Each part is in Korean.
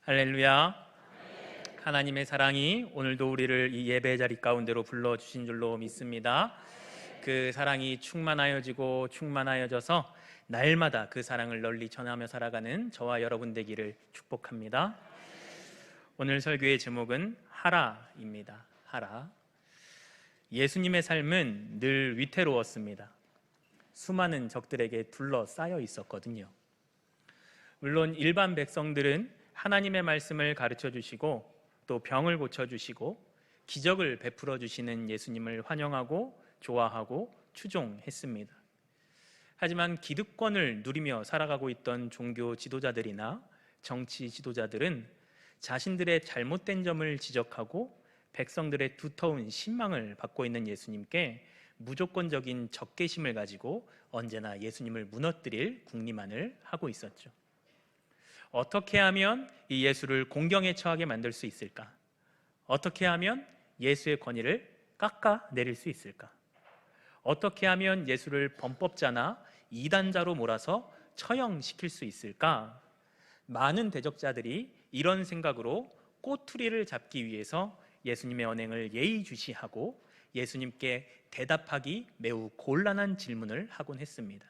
할렐루야. 하나님의 사랑이 오늘도 우리를 이 예배 자리 가운데로 불러주신 줄로 믿습니다. 그 사랑이 충만하여져서 날마다 그 사랑을 널리 전하며 살아가는 저와 여러분 되기를 축복합니다. 오늘 설교의 제목은 하라입니다. 하라. 예수님의 삶은 늘 위태로웠습니다. 수많은 적들에게 둘러싸여 있었거든요. 물론 일반 백성들은 하나님의 말씀을 가르쳐 주시고 또 병을 고쳐 주시고 기적을 베풀어 주시는 예수님을 환영하고 좋아하고 추종했습니다. 하지만 기득권을 누리며 살아가고 있던 종교 지도자들이나 정치 지도자들은 자신들의 잘못된 점을 지적하고 백성들의 두터운 신망을 받고 있는 예수님께 무조건적인 적개심을 가지고 언제나 예수님을 무너뜨릴 궁리만을 하고 있었죠. 어떻게 하면 이 예수를 공경에 처하게 만들 수 있을까? 어떻게 하면 예수의 권위를 깎아내릴 수 있을까? 어떻게 하면 예수를 범법자나 이단자로 몰아서 처형시킬 수 있을까? 많은 대적자들이 이런 생각으로 꼬투리를 잡기 위해서 예수님의 언행을 예의주시하고 예수님께 대답하기 매우 곤란한 질문을 하곤 했습니다.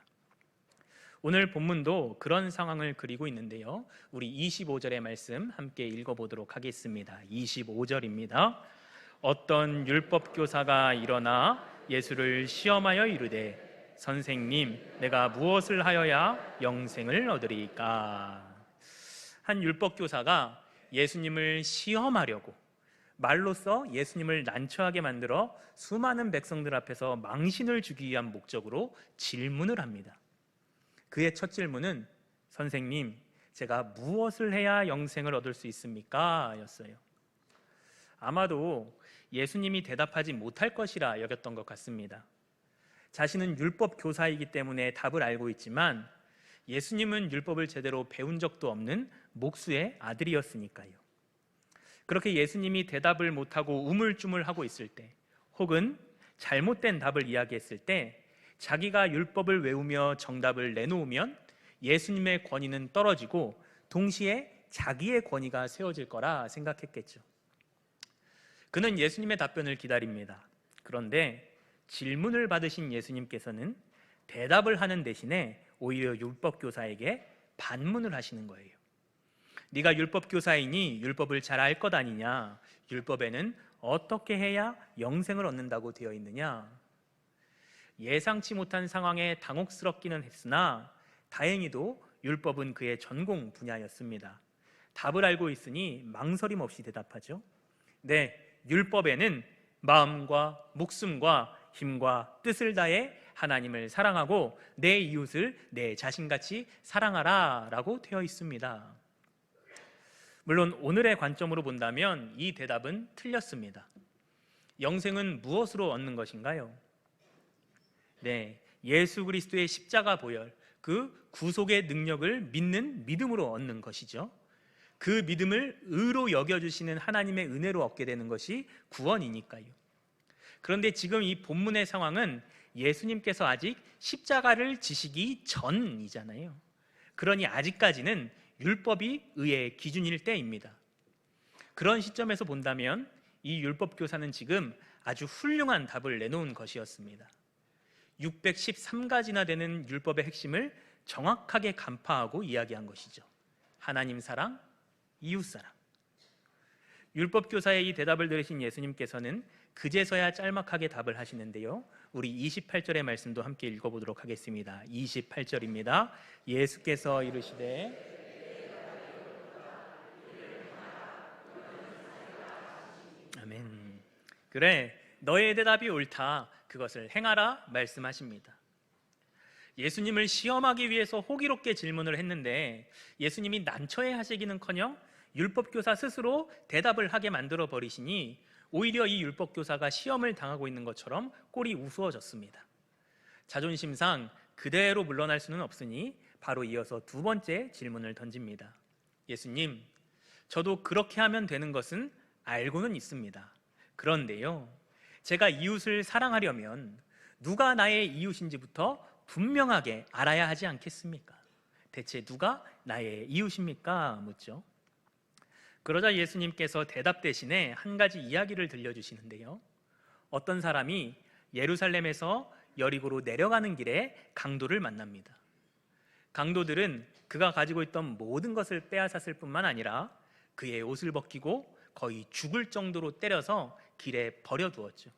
오늘 본문도 그런 상황을 그리고 있는데요, 우리 25절의 말씀 함께 읽어보도록 하겠습니다. 25절입니다. 어떤 율법교사가 일어나 예수를 시험하여 이르되 선생님, 내가 무엇을 하여야 영생을 얻으리까? 한 율법교사가 예수님을 시험하려고 말로써 예수님을 난처하게 만들어 수많은 백성들 앞에서 망신을 주기 위한 목적으로 질문을 합니다. 그의 첫 질문은 선생님, 제가 무엇을 해야 영생을 얻을 수 있습니까? 였어요. 아마도 예수님이 대답하지 못할 것이라 여겼던 것 같습니다. 자신은 율법 교사이기 때문에 답을 알고 있지만 예수님은 율법을 제대로 배운 적도 없는 목수의 아들이었으니까요. 그렇게 예수님이 대답을 못하고 우물쭈물하고 있을 때, 혹은 잘못된 답을 이야기했을 때 자기가 율법을 외우며 정답을 내놓으면 예수님의 권위는 떨어지고 동시에 자기의 권위가 세워질 거라 생각했겠죠. 그는 예수님의 답변을 기다립니다. 그런데 질문을 받으신 예수님께서는 대답을 하는 대신에 오히려 율법교사에게 반문을 하시는 거예요. 네가 율법교사이니 율법을 잘 알 것 아니냐? 율법에는 어떻게 해야 영생을 얻는다고 되어 있느냐? 예상치 못한 상황에 당혹스럽기는 했으나 다행히도 율법은 그의 전공 분야였습니다. 답을 알고 있으니 망설임 없이 대답하죠. 네, 율법에는 마음과 목숨과 힘과 뜻을 다해 하나님을 사랑하고 내 이웃을 내 자신같이 사랑하라 라고 되어 있습니다. 물론 오늘의 관점으로 본다면 이 대답은 틀렸습니다. 영생은 무엇으로 얻는 것인가요? 네, 예수 그리스도의 십자가 보혈, 그 구속의 능력을 믿는 믿음으로 얻는 것이죠. 그 믿음을 의로 여겨주시는 하나님의 은혜로 얻게 되는 것이 구원이니까요. 그런데 지금 이 본문의 상황은 예수님께서 아직 십자가를 지시기 전이잖아요. 그러니 아직까지는 율법이 의의 기준일 때입니다. 그런 시점에서 본다면 이 율법교사는 지금 아주 훌륭한 답을 내놓은 것이었습니다. 613가지나 되는 율법의 핵심을 정확하게 간파하고 이야기한 것이죠. 하나님 사랑, 이웃 사랑. 율법교사의 이 대답을 들으신 예수님께서는 그제서야 짤막하게 답을 하시는데요, 우리 28절의 말씀도 함께 읽어보도록 하겠습니다. 28절입니다. 예수께서 이르시되 아멘. 그래, 너의 대답이 옳다. 그것을 행하라 말씀하십니다. 예수님을 시험하기 위해서 호기롭게 질문을 했는데 예수님이 난처해 하시기는커녕 율법교사 스스로 대답을 하게 만들어 버리시니 오히려 이 율법교사가 시험을 당하고 있는 것처럼 꼴이 우스워졌습니다. 자존심상 그대로 물러날 수는 없으니 바로 이어서 두 번째 질문을 던집니다. 예수님, 저도 그렇게 하면 되는 것은 알고는 있습니다. 그런데요, 제가 이웃을 사랑하려면 누가 나의 이웃인지부터 분명하게 알아야 하지 않겠습니까? 대체 누가 나의 이웃입니까? 묻죠. 그러자 예수님께서 대답 대신에 한 가지 이야기를 들려주시는데요. 어떤 사람이 예루살렘에서 여리고로 내려가는 길에 강도를 만납니다. 강도들은 그가 가지고 있던 모든 것을 빼앗았을 뿐만 아니라 그의 옷을 벗기고 거의 죽을 정도로 때려서 길에 버려두었죠.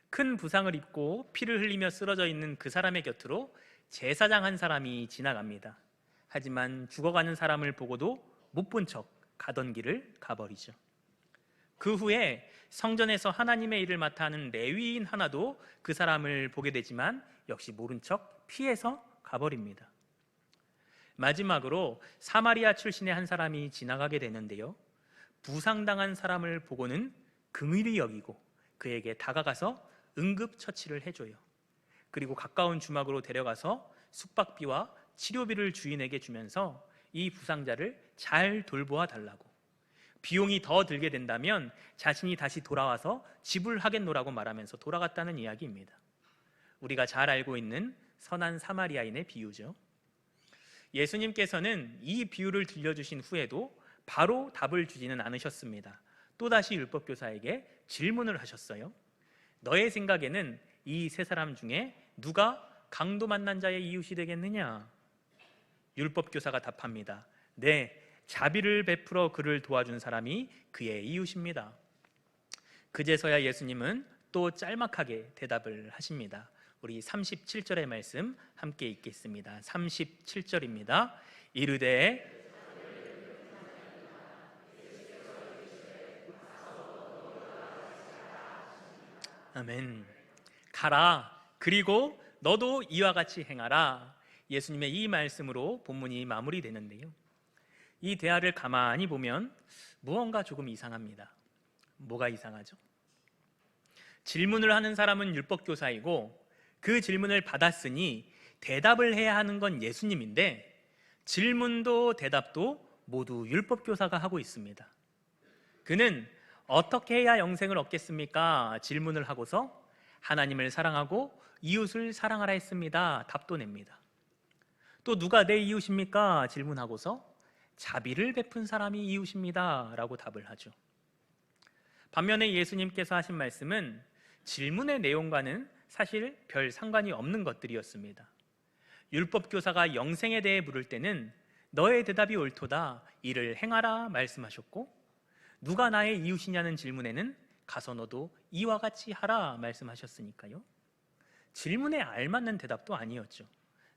큰 부상을 입고 피를 흘리며 쓰러져 있는 그 사람의 곁으로 제사장 한 사람이 지나갑니다. 하지만 죽어가는 사람을 보고도 못 본 척 가던 길을 가버리죠. 그 후에 성전에서 하나님의 일을 맡아 하는 레위인 하나도 그 사람을 보게 되지만 역시 모른 척 피해서 가버립니다. 마지막으로 사마리아 출신의 한 사람이 지나가게 되는데요. 부상당한 사람을 보고는 긍휼히 여기고 그에게 다가가서 응급처치를 해줘요. 그리고 가까운 주막으로 데려가서 숙박비와 치료비를 주인에게 주면서 이 부상자를 잘 돌보아 달라고, 비용이 더 들게 된다면 자신이 다시 돌아와서 지불하겠노라고 말하면서 돌아갔다는 이야기입니다. 우리가 잘 알고 있는 선한 사마리아인의 비유죠. 예수님께서는 이 비유를 들려주신 후에도 바로 답을 주지는 않으셨습니다. 또다시 율법교사에게 질문을 하셨어요. 너의 생각에는 이 세 사람 중에 누가 강도 만난 자의 이웃이 되겠느냐? 율법교사가 답합니다. 네, 자비를 베풀어 그를 도와준 사람이 그의 이웃입니다. 그제서야 예수님은 또 짤막하게 대답을 하십니다. 우리 37절의 말씀 함께 읽겠습니다. 37절입니다. 이르되 아멘. 가라. 그리고 너도 이와 같이 행하라. 예수님의 이 말씀으로 본문이 마무리되는데요. 이 대화를 가만히 보면 무언가 조금 이상합니다. 뭐가 이상하죠? 질문을 하는 사람은 율법교사이고 그 질문을 받았으니 대답을 해야 하는 건 예수님인데 질문도 대답도 모두 율법교사가 하고 있습니다. 그는 어떻게 해야 영생을 얻겠습니까? 질문을 하고서 하나님을 사랑하고 이웃을 사랑하라 했습니다. 답도 냅니다. 또 누가 내 이웃입니까? 질문하고서 자비를 베푼 사람이 이웃입니다 라고 답을 하죠. 반면에 예수님께서 하신 말씀은 질문의 내용과는 사실 별 상관이 없는 것들이었습니다. 율법교사가 영생에 대해 물을 때는 너의 대답이 옳도다, 이를 행하라 말씀하셨고, 누가 나의 이웃이냐는 질문에는 가서 너도 이와 같이 하라 말씀하셨으니까요. 질문에 알맞는 대답도 아니었죠.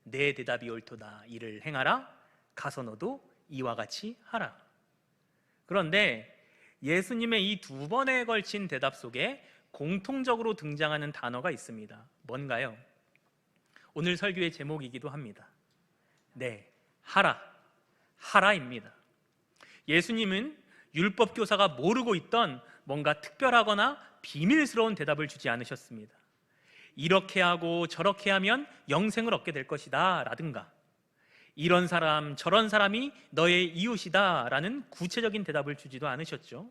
내 대답이 옳도다, 이를 행하라, 가서 너도 이와 같이 하라. 그런데 예수님의 이 두 번에 걸친 대답 속에 공통적으로 등장하는 단어가 있습니다. 뭔가요? 오늘 설교의 제목이기도 합니다. 네, 하라, 하라입니다. 예수님은 율법교사가 모르고 있던 뭔가 특별하거나 비밀스러운 대답을 주지 않으셨습니다. 이렇게 하고 저렇게 하면 영생을 얻게 될 것이다 라든가, 이런 사람 저런 사람이 너의 이웃이다 라는 구체적인 대답을 주지도 않으셨죠.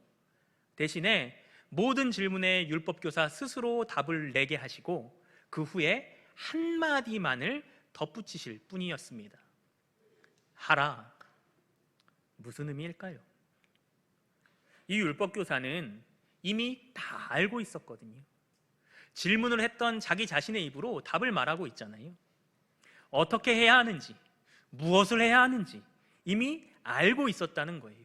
대신에 모든 질문에 율법교사 스스로 답을 내게 하시고 그 후에 한마디만을 덧붙이실 뿐이었습니다. 하라. 무슨 의미일까요? 이 율법교사는 이미 다 알고 있었거든요. 질문을 했던 자기 자신의 입으로 답을 말하고 있잖아요. 어떻게 해야 하는지, 무엇을 해야 하는지 이미 알고 있었다는 거예요.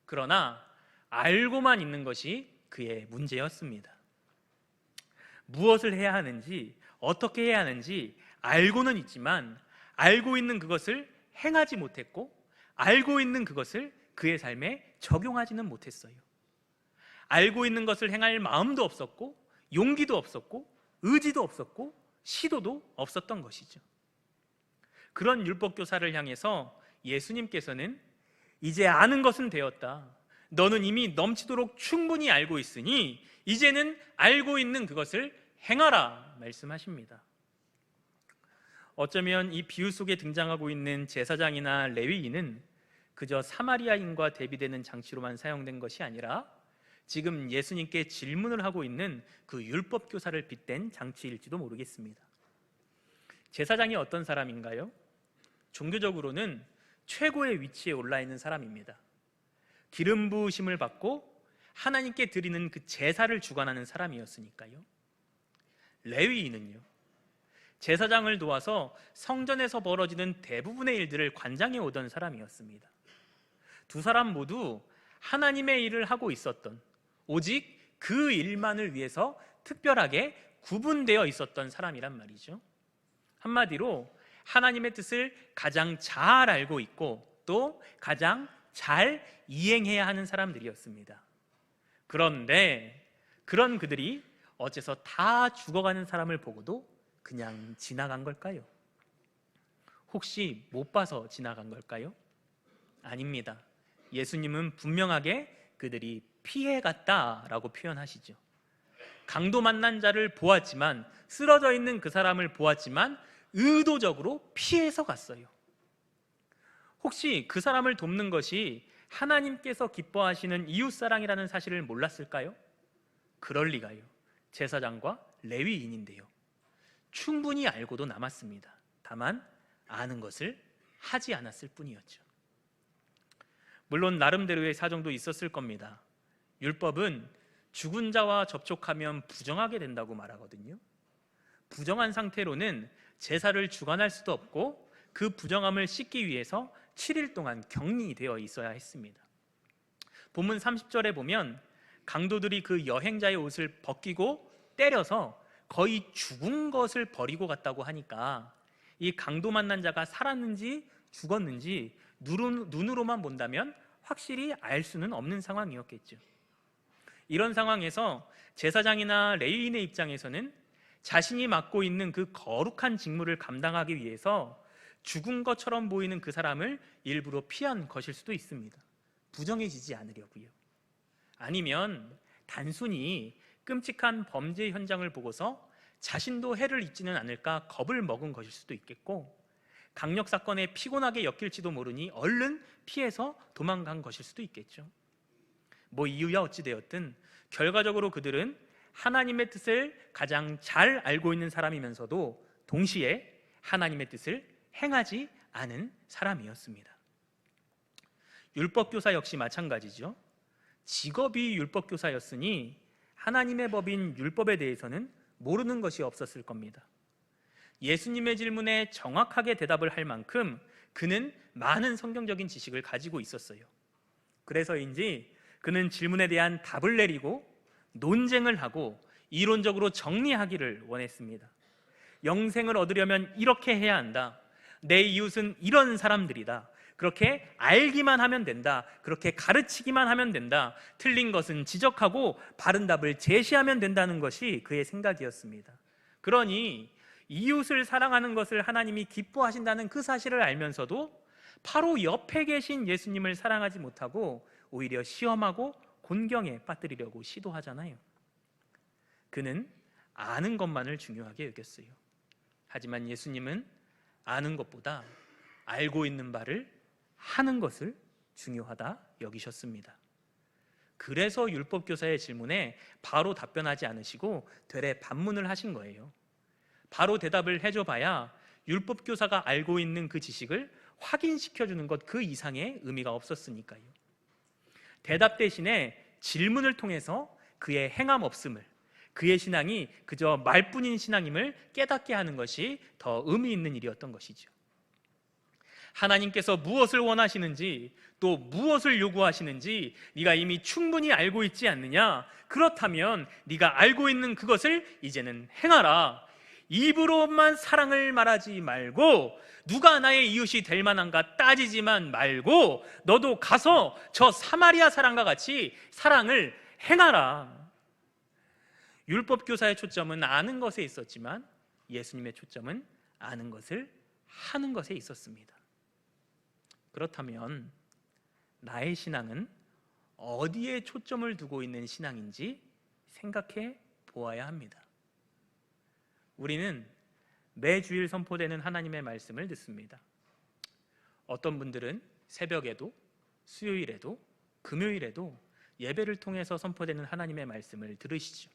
그러나 알고만 있는 것이 그의 문제였습니다. 무엇을 해야 하는지, 어떻게 해야 하는지 알고는 있지만 알고 있는 그것을 행하지 못했고, 알고 있는 그것을 그의 삶에 적용하지는 못했어요. 알고 있는 것을 행할 마음도 없었고, 용기도 없었고, 의지도 없었고, 시도도 없었던 것이죠. 그런 율법교사를 향해서 예수님께서는 이제 아는 것은 되었다. 너는 이미 넘치도록 충분히 알고 있으니 이제는 알고 있는 그것을 행하라 말씀하십니다. 어쩌면 이 비유 속에 등장하고 있는 제사장이나 레위인은 그저 사마리아인과 대비되는 장치로만 사용된 것이 아니라 지금 예수님께 질문을 하고 있는 그 율법교사를 빗댄 장치일지도 모르겠습니다. 제사장이 어떤 사람인가요? 종교적으로는 최고의 위치에 올라 있는 사람입니다. 기름 부으심을 받고 하나님께 드리는 그 제사를 주관하는 사람이었으니까요. 레위인은요, 제사장을 도와서 성전에서 벌어지는 대부분의 일들을 관장해 오던 사람이었습니다. 두 사람 모두 하나님의 일을 하고 있었던, 오직 그 일만을 위해서 특별하게 구분되어 있었던 사람이란 말이죠. 한마디로 하나님의 뜻을 가장 잘 알고 있고 또 가장 잘 이행해야 하는 사람들이었습니다. 그런데 그런 그들이 어째서 다 죽어가는 사람을 보고도 그냥 지나간 걸까요? 혹시 못 봐서 지나간 걸까요? 아닙니다. 예수님은 분명하게 그들이 피해갔다라고 표현하시죠. 강도 만난 자를 보았지만, 쓰러져 있는 그 사람을 보았지만 의도적으로 피해서 갔어요. 혹시 그 사람을 돕는 것이 하나님께서 기뻐하시는 이웃사랑이라는 사실을 몰랐을까요? 그럴 리가요. 제사장과 레위인인데요. 충분히 알고도 남았습니다. 다만 아는 것을 하지 않았을 뿐이었죠. 물론 나름대로의 사정도 있었을 겁니다. 율법은 죽은 자와 접촉하면 부정하게 된다고 말하거든요. 부정한 상태로는 제사를 주관할 수도 없고 그 부정함을 씻기 위해서 7일 동안 격리되어 있어야 했습니다. 본문 30절에 보면 강도들이 그 여행자의 옷을 벗기고 때려서 거의 죽은 것을 버리고 갔다고 하니까 이 강도 만난 자가 살았는지 죽었는지 눈으로만 본다면 확실히 알 수는 없는 상황이었겠죠. 이런 상황에서 제사장이나 레위인의 입장에서는 자신이 맡고 있는 그 거룩한 직무를 감당하기 위해서 죽은 것처럼 보이는 그 사람을 일부러 피한 것일 수도 있습니다. 부정해지지 않으려고요. 아니면 단순히 끔찍한 범죄 현장을 보고서 자신도 해를 입지는 않을까 겁을 먹은 것일 수도 있겠고, 강력 사건에 피곤하게 엮일지도 모르니 얼른 피해서 도망간 것일 수도 있겠죠. 뭐 이유야 어찌되었든 결과적으로 그들은 하나님의 뜻을 가장 잘 알고 있는 사람이면서도 동시에 하나님의 뜻을 행하지 않은 사람이었습니다. 율법교사 역시 마찬가지죠. 직업이 율법교사였으니 하나님의 법인 율법에 대해서는 모르는 것이 없었을 겁니다. 예수님의 질문에 정확하게 대답을 할 만큼 그는 많은 성경적인 지식을 가지고 있었어요. 그래서인지 그는 질문에 대한 답을 내리고 논쟁을 하고 이론적으로 정리하기를 원했습니다. 영생을 얻으려면 이렇게 해야 한다. 내 이웃은 이런 사람들이다. 그렇게 알기만 하면 된다. 그렇게 가르치기만 하면 된다. 틀린 것은 지적하고 바른 답을 제시하면 된다는 것이 그의 생각이었습니다. 그러니 이웃을 사랑하는 것을 하나님이 기뻐하신다는 그 사실을 알면서도 바로 옆에 계신 예수님을 사랑하지 못하고 오히려 시험하고 곤경에 빠뜨리려고 시도하잖아요. 그는 아는 것만을 중요하게 여겼어요. 하지만 예수님은 아는 것보다 알고 있는 바를 하는 것을 중요하다 여기셨습니다. 그래서 율법교사의 질문에 바로 답변하지 않으시고 되레 반문을 하신 거예요. 바로 대답을 해줘봐야 율법교사가 알고 있는 그 지식을 확인시켜주는 것 그 이상의 의미가 없었으니까요. 대답 대신에 질문을 통해서 그의 행함 없음을, 그의 신앙이 그저 말뿐인 신앙임을 깨닫게 하는 것이 더 의미 있는 일이었던 것이죠. 하나님께서 무엇을 원하시는지 또 무엇을 요구하시는지 네가 이미 충분히 알고 있지 않느냐? 그렇다면 네가 알고 있는 그것을 이제는 행하라. 입으로만 사랑을 말하지 말고 누가 나의 이웃이 될 만한가 따지지만 말고 너도 가서 저 사마리아 사람과 같이 사랑을 행하라. 율법교사의 초점은 아는 것에 있었지만 예수님의 초점은 아는 것을 하는 것에 있었습니다. 그렇다면 나의 신앙은 어디에 초점을 두고 있는 신앙인지 생각해 보아야 합니다. 우리는 매주일 선포되는 하나님의 말씀을 듣습니다. 어떤 분들은 새벽에도, 수요일에도, 금요일에도 예배를 통해서 선포되는 하나님의 말씀을 들으시죠.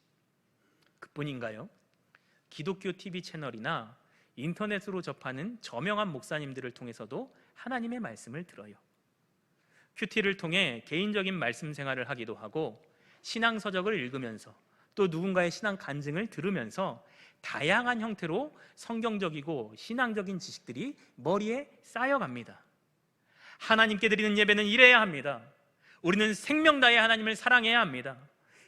그뿐인가요? 기독교 TV 채널이나 인터넷으로 접하는 저명한 목사님들을 통해서도 하나님의 말씀을 들어요. 큐티를 통해 개인적인 말씀 생활을 하기도 하고 신앙 서적을 읽으면서 또 누군가의 신앙 간증을 들으면서 다양한 형태로 성경적이고 신앙적인 지식들이 머리에 쌓여갑니다. 하나님께 드리는 예배는 이래야 합니다. 우리는 생명 다해 하나님을 사랑해야 합니다.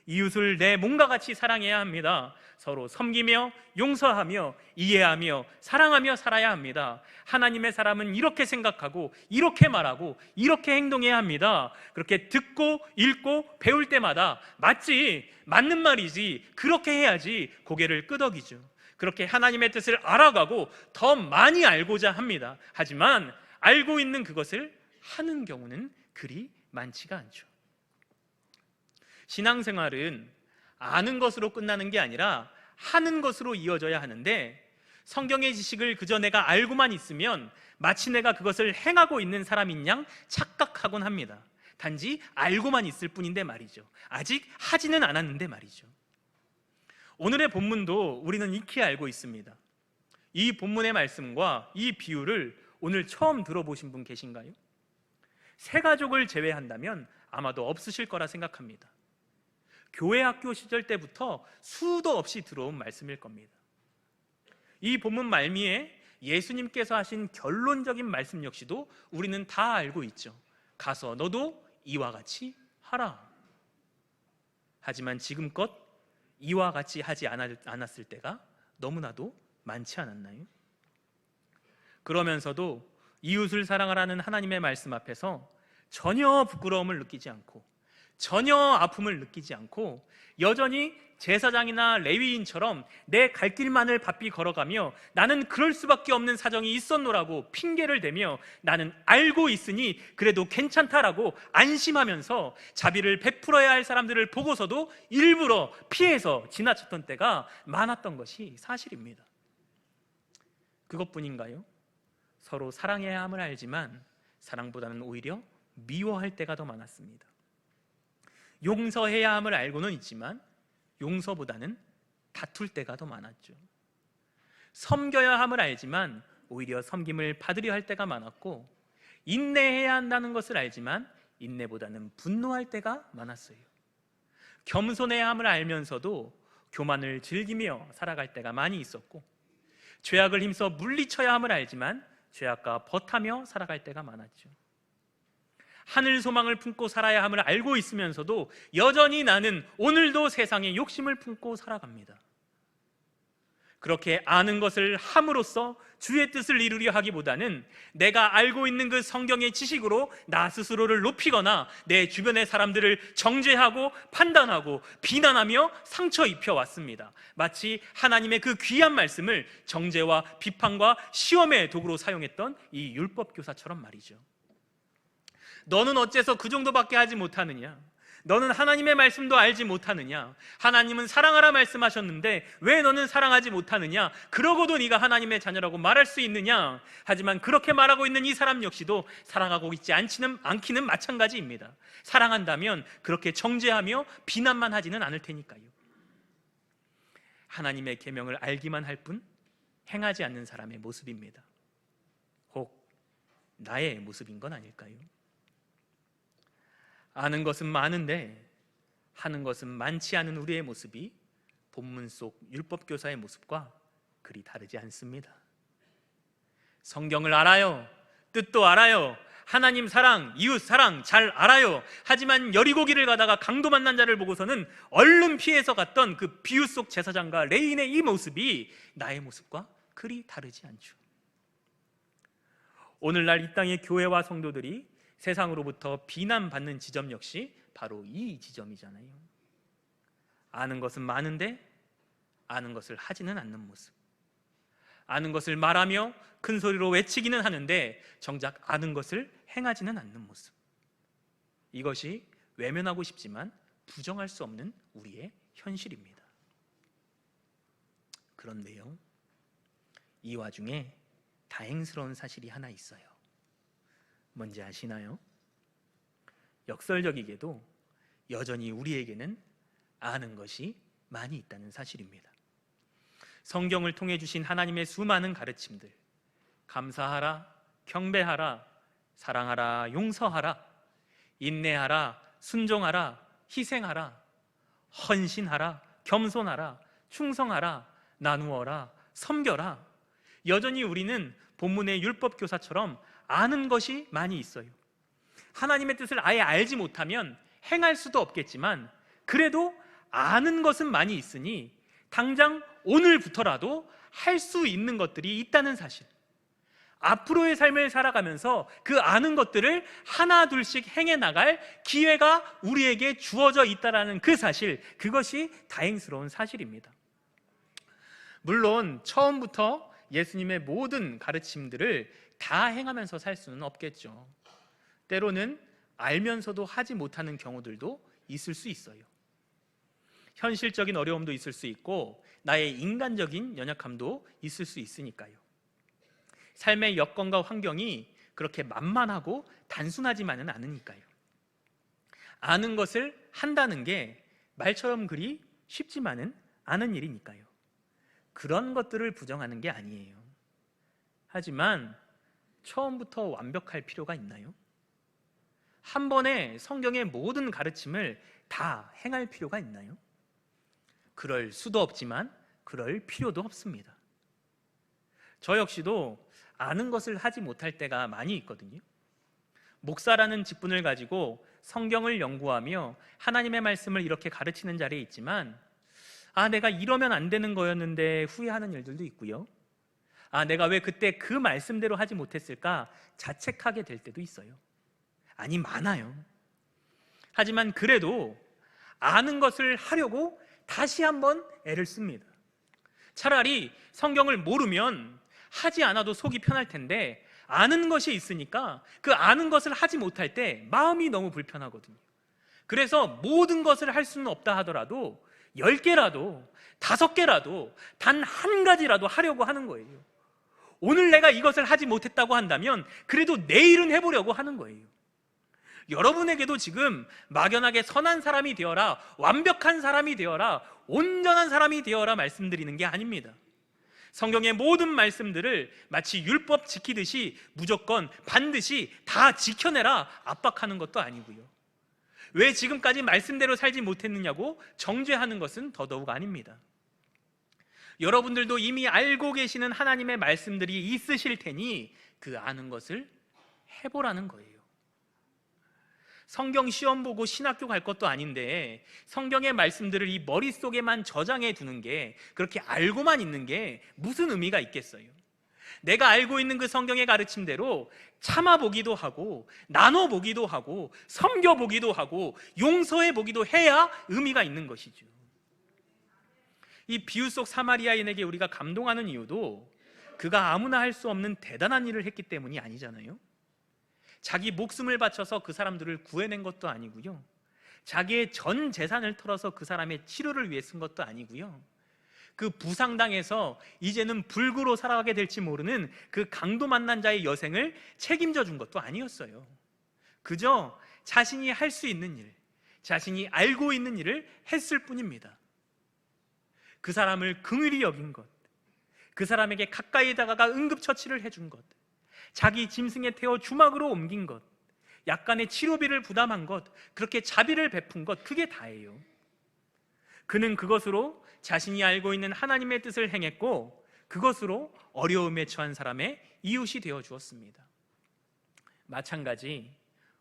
이웃을 내 몸과 같이 사랑해야 합니다. 서로 섬기며 용서하며 이해하며 사랑하며 살아야 합니다. 하나님의 사람은 이렇게 생각하고 이렇게 말하고 이렇게 행동해야 합니다. 그렇게 듣고 읽고 배울 때마다 맞지, 맞는 말이지, 그렇게 해야지 고개를 끄덕이죠. 그렇게 하나님의 뜻을 알아가고 더 많이 알고자 합니다. 하지만 알고 있는 그것을 하는 경우는 그리 많지가 않죠. 신앙생활은 아는 것으로 끝나는 게 아니라 하는 것으로 이어져야 하는데, 성경의 지식을 그저 내가 알고만 있으면 마치 내가 그것을 행하고 있는 사람인 양 착각하곤 합니다. 단지 알고만 있을 뿐인데 말이죠. 아직 하지는 않았는데 말이죠. 오늘의 본문도 우리는 익히 알고 있습니다. 이 본문의 말씀과 이 비유를 오늘 처음 들어보신 분 계신가요? 세 가족을 제외한다면 아마도 없으실 거라 생각합니다. 교회 학교 시절 때부터 수도 없이 들어온 말씀일 겁니다. 이 본문 말미에 예수님께서 하신 결론적인 말씀 역시도 우리는 다 알고 있죠. 가서 너도 이와 같이 하라. 하지만 지금껏 이와 같이 하지 않았을 때가 너무나도 많지 않았나요? 그러면서도 이웃을 사랑하라는 하나님의 말씀 앞에서 전혀 부끄러움을 느끼지 않고 전혀 아픔을 느끼지 않고 여전히 제사장이나 레위인처럼 내 갈 길만을 바삐 걸어가며 나는 그럴 수밖에 없는 사정이 있었노라고 핑계를 대며 나는 알고 있으니 그래도 괜찮다라고 안심하면서 자비를 베풀어야 할 사람들을 보고서도 일부러 피해서 지나쳤던 때가 많았던 것이 사실입니다. 그것뿐인가요? 서로 사랑해야 함을 알지만 사랑보다는 오히려 미워할 때가 더 많았습니다. 용서해야 함을 알고는 있지만 용서보다는 다툴 때가 더 많았죠. 섬겨야 함을 알지만 오히려 섬김을 받으려 할 때가 많았고, 인내해야 한다는 것을 알지만 인내보다는 분노할 때가 많았어요. 겸손해야 함을 알면서도 교만을 즐기며 살아갈 때가 많이 있었고, 죄악을 힘써 물리쳐야 함을 알지만 죄악과 버타며 살아갈 때가 많았죠. 하늘 소망을 품고 살아야 함을 알고 있으면서도 여전히 나는 오늘도 세상에 욕심을 품고 살아갑니다. 그렇게 아는 것을 함으로써 주의 뜻을 이루려 하기보다는 내가 알고 있는 그 성경의 지식으로 나 스스로를 높이거나 내 주변의 사람들을 정죄하고 판단하고 비난하며 상처 입혀왔습니다. 마치 하나님의 그 귀한 말씀을 정죄와 비판과 시험의 도구로 사용했던 이 율법교사처럼 말이죠. 너는 어째서 그 정도밖에 하지 못하느냐? 너는 하나님의 말씀도 알지 못하느냐? 하나님은 사랑하라 말씀하셨는데 왜 너는 사랑하지 못하느냐? 그러고도 네가 하나님의 자녀라고 말할 수 있느냐? 하지만 그렇게 말하고 있는 이 사람 역시도 사랑하고 있지 않기는 마찬가지입니다. 사랑한다면 그렇게 정죄하며 비난만 하지는 않을 테니까요. 하나님의 계명을 알기만 할 뿐 행하지 않는 사람의 모습입니다. 혹 나의 모습인 건 아닐까요? 아는 것은 많은데 하는 것은 많지 않은 우리의 모습이 본문 속 율법교사의 모습과 그리 다르지 않습니다. 성경을 알아요. 뜻도 알아요. 하나님 사랑, 이웃 사랑 잘 알아요. 하지만 여리고기를 가다가 강도 만난 자를 보고서는 얼른 피해서 갔던 그 비유 속 제사장과 레인의 이 모습이 나의 모습과 그리 다르지 않죠. 오늘날 이 땅의 교회와 성도들이 세상으로부터 비난받는 지점 역시 바로 이 지점이잖아요. 아는 것은 많은데 아는 것을 하지는 않는 모습, 아는 것을 말하며 큰 소리로 외치기는 하는데 정작 아는 것을 행하지는 않는 모습, 이것이 외면하고 싶지만 부정할 수 없는 우리의 현실입니다. 그런데요, 이 와중에 다행스러운 사실이 하나 있어요. 뭔지 아시나요? 역설적이게도 여전히 우리에게는 아는 것이 많이 있다는 사실입니다. 성경을 통해 주신 하나님의 수많은 가르침들, 감사하라, 경배하라, 사랑하라, 용서하라, 인내하라, 순종하라, 희생하라, 헌신하라, 겸손하라, 충성하라, 나누어라, 섬겨라. 여전히 우리는 본문의 율법교사처럼 아는 것이 많이 있어요. 하나님의 뜻을 아예 알지 못하면 행할 수도 없겠지만 그래도 아는 것은 많이 있으니 당장 오늘부터라도 할 수 있는 것들이 있다는 사실, 앞으로의 삶을 살아가면서 그 아는 것들을 하나 둘씩 행해 나갈 기회가 우리에게 주어져 있다는 그 사실, 그것이 다행스러운 사실입니다. 물론 처음부터 예수님의 모든 가르침들을 다 행하면서 살 수는 없겠죠. 때로는 알면서도 하지 못하는 경우들도 있을 수 있어요. 현실적인 어려움도 있을 수 있고 나의 인간적인 연약함도 있을 수 있으니까요. 삶의 여건과 환경이 그렇게 만만하고 단순하지만은 않으니까요. 아는 것을 한다는 게 말처럼 그리 쉽지만은 않은 일이니까요. 그런 것들을 부정하는 게 아니에요. 하지만 처음부터 완벽할 필요가 있나요? 한 번에 성경의 모든 가르침을 다 행할 필요가 있나요? 그럴 수도 없지만 그럴 필요도 없습니다. 저 역시도 아는 것을 하지 못할 때가 많이 있거든요. 목사라는 직분을 가지고 성경을 연구하며 하나님의 말씀을 이렇게 가르치는 자리에 있지만 내가 이러면 안 되는 거였는데 후회하는 일들도 있고요. 내가 왜 그때 그 말씀대로 하지 못했을까 자책하게 될 때도 있어요. 아니, 많아요. 하지만 그래도 아는 것을 하려고 다시 한번 애를 씁니다. 차라리 성경을 모르면 하지 않아도 속이 편할 텐데 아는 것이 있으니까 그 아는 것을 하지 못할 때 마음이 너무 불편하거든요. 그래서 모든 것을 할 수는 없다 하더라도 10개라도 5개라도 단 한 가지라도 하려고 하는 거예요. 오늘 내가 이것을 하지 못했다고 한다면 그래도 내일은 해보려고 하는 거예요. 여러분에게도 지금 막연하게 선한 사람이 되어라, 완벽한 사람이 되어라, 온전한 사람이 되어라 말씀드리는 게 아닙니다. 성경의 모든 말씀들을 마치 율법 지키듯이 무조건 반드시 다 지켜내라 압박하는 것도 아니고요. 왜 지금까지 말씀대로 살지 못했느냐고 정죄하는 것은 더더욱 아닙니다. 여러분들도 이미 알고 계시는 하나님의 말씀들이 있으실 테니 그 아는 것을 해보라는 거예요. 성경 시험 보고 신학교 갈 것도 아닌데 성경의 말씀들을 이 머릿속에만 저장해 두는 게, 그렇게 알고만 있는 게 무슨 의미가 있겠어요? 내가 알고 있는 그 성경의 가르침대로 참아보기도 하고 나눠보기도 하고 섬겨보기도 하고 용서해보기도 해야 의미가 있는 것이죠. 이 비유 속 사마리아인에게 우리가 감동하는 이유도 그가 아무나 할 수 없는 대단한 일을 했기 때문이 아니잖아요. 자기 목숨을 바쳐서 그 사람들을 구해낸 것도 아니고요, 자기의 전 재산을 털어서 그 사람의 치료를 위해 쓴 것도 아니고요, 그 부상당해서 이제는 불구로 살아가게 될지 모르는 그 강도 만난 자의 여생을 책임져 준 것도 아니었어요. 그저 자신이 할 수 있는 일, 자신이 알고 있는 일을 했을 뿐입니다. 그 사람을 긍휼히 여긴 것, 그 사람에게 가까이 다가가 응급처치를 해준 것, 자기 짐승에 태워 주막으로 옮긴 것, 약간의 치료비를 부담한 것, 그렇게 자비를 베푼 것, 그게 다예요. 그는 그것으로 자신이 알고 있는 하나님의 뜻을 행했고 그것으로 어려움에 처한 사람의 이웃이 되어 주었습니다. 마찬가지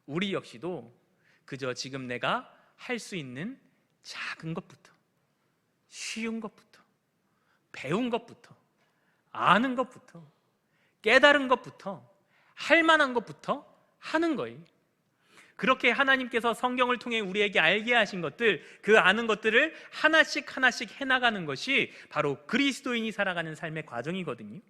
우리 역시도 그저 지금 내가 할 수 있는 작은 것부터, 쉬운 것부터, 배운 것부터, 아는 것부터, 깨달은 것부터, 할 만한 것부터 하는 거예요. 그렇게 하나님께서 성경을 통해 우리에게 알게 하신 것들, 그 아는 것들을 하나씩 하나씩 해나가는 것이 바로 그리스도인이 살아가는 삶의 과정이거든요.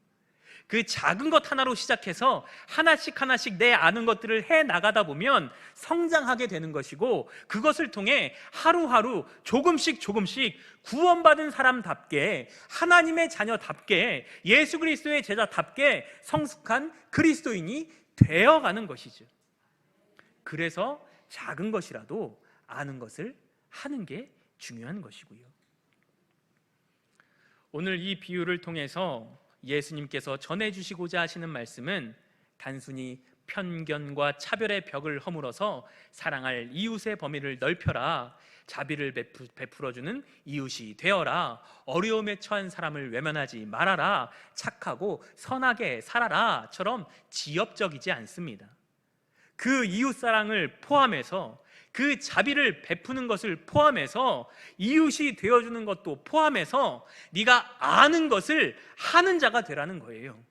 그 작은 것 하나로 시작해서 하나씩 하나씩 내 아는 것들을 해나가다 보면 성장하게 되는 것이고, 그것을 통해 하루하루 조금씩 조금씩 구원받은 사람답게, 하나님의 자녀답게, 예수 그리스도의 제자답게 성숙한 그리스도인이 되어가는 것이죠. 그래서 작은 것이라도 아는 것을 하는 게 중요한 것이고요. 오늘 이 비유를 통해서 예수님께서 전해주시고자 하시는 말씀은 단순히 편견과 차별의 벽을 허물어서 사랑할 이웃의 범위를 넓혀라. 자비를 베풀어주는 이웃이 되어라. 어려움에 처한 사람을 외면하지 말아라. 착하고 선하게 살아라 처럼 지엽적이지 않습니다. 그 이웃사랑을 포함해서, 그 자비를 베푸는 것을 포함해서, 이웃이 되어주는 것도 포함해서 네가 아는 것을 하는 자가 되라는 거예요.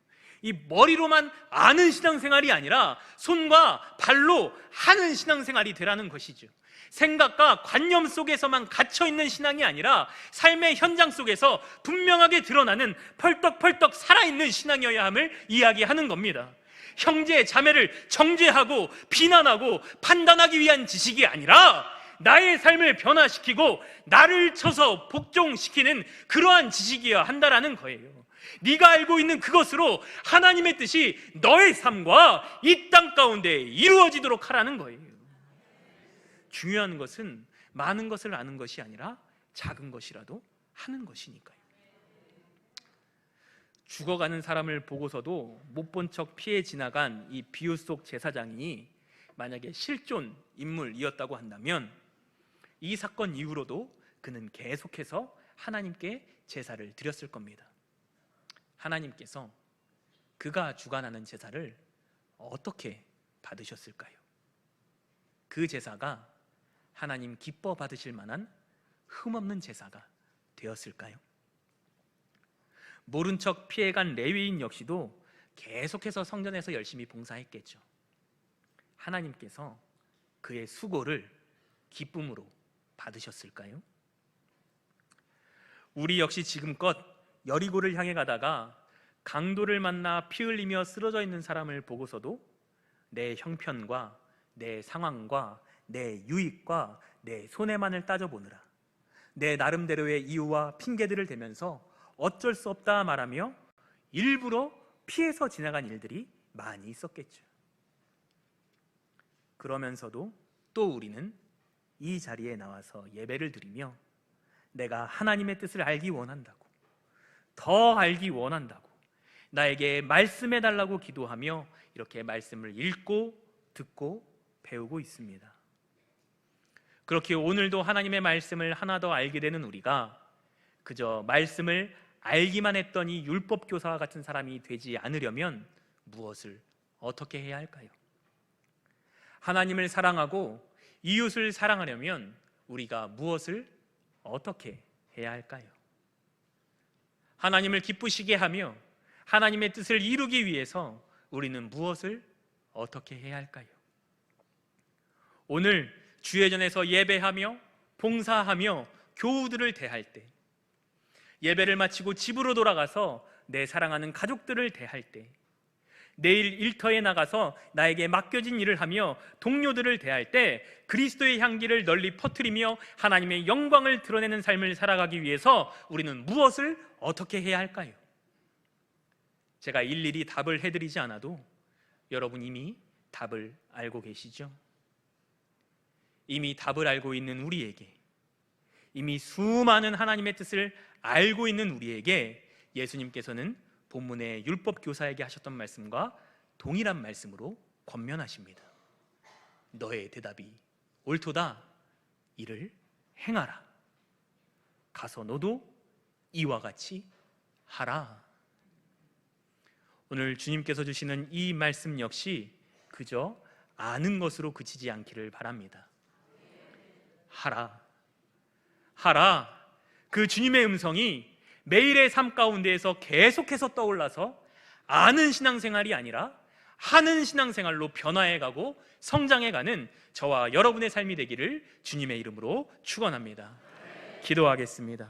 이 머리로만 아는 신앙생활이 아니라 손과 발로 하는 신앙생활이 되라는 것이죠. 생각과 관념 속에서만 갇혀있는 신앙이 아니라 삶의 현장 속에서 분명하게 드러나는 펄떡펄떡 살아있는 신앙이어야 함을 이야기하는 겁니다. 형제 자매를 정죄하고 비난하고 판단하기 위한 지식이 아니라 나의 삶을 변화시키고 나를 쳐서 복종시키는 그러한 지식이어야 한다라는 거예요. 네가 알고 있는 그것으로 하나님의 뜻이 너의 삶과 이 땅 가운데 이루어지도록 하라는 거예요. 중요한 것은 많은 것을 아는 것이 아니라 작은 것이라도 하는 것이니까요. 죽어가는 사람을 보고서도 못 본 척 피해 지나간 이 비유 속 제사장이 만약에 실존 인물이었다고 한다면 이 사건 이후로도 그는 계속해서 하나님께 제사를 드렸을 겁니다. 하나님께서 그가 주관하는 제사를 어떻게 받으셨을까요? 그 제사가 하나님 기뻐 받으실 만한 흠없는 제사가 되었을까요? 모른 척 피해간 레위인 역시도 계속해서 성전에서 열심히 봉사했겠죠. 하나님께서 그의 수고를 기쁨으로 받으셨을까요? 우리 역시 지금껏 여리고를 향해 가다가 강도를 만나 피 흘리며 쓰러져 있는 사람을 보고서도 내 형편과 내 상황과 내 유익과 내 손해만을 따져보느라 내 나름대로의 이유와 핑계들을 대면서 어쩔 수 없다 말하며 일부러 피해서 지나간 일들이 많이 있었겠죠. 그러면서도 또 우리는 이 자리에 나와서 예배를 드리며 내가 하나님의 뜻을 알기 원한다고, 더 알기 원한다고, 나에게 말씀해 달라고 기도하며 이렇게 말씀을 읽고 듣고 배우고 있습니다. 그렇게 오늘도 하나님의 말씀을 하나 더 알게 되는 우리가 그저 말씀을 알기만 했던 이 율법 교사와 같은 사람이 되지 않으려면 무엇을 어떻게 해야 할까요? 하나님을 사랑하고 이웃을 사랑하려면 우리가 무엇을 어떻게 해야 할까요? 하나님을 기쁘시게 하며 하나님의 뜻을 이루기 위해서 우리는 무엇을 어떻게 해야 할까요? 오늘 주회전에서 예배하며 봉사하며 교우들을 대할 때, 예배를 마치고 집으로 돌아가서 내 사랑하는 가족들을 대할 때, 내일 일터에 나가서 나에게 맡겨진 일을 하며 동료들을 대할 때 그리스도의 향기를 널리 퍼뜨리며 하나님의 영광을 드러내는 삶을 살아가기 위해서 우리는 무엇을 어떻게 해야 할까요? 제가 일일이 답을 해드리지 않아도 여러분 이미 답을 알고 계시죠? 이미 답을 알고 있는 우리에게, 이미 수많은 하나님의 뜻을 알고 있는 우리에게 예수님께서는 본문의 율법 교사에게 하셨던 말씀과 동일한 말씀으로 권면하십니다. 너의 대답이 옳도다. 이를 행하라. 가서 너도 이와 같이 하라. 오늘 주님께서 주시는 이 말씀 역시 그저 아는 것으로 그치지 않기를 바랍니다. 하라. 하라. 그 주님의 음성이 매일의 삶 가운데에서 계속해서 떠올라서 아는 신앙생활이 아니라 하는 신앙생활로 변화해가고 성장해가는 저와 여러분의 삶이 되기를 주님의 이름으로 축원합니다. 기도하겠습니다.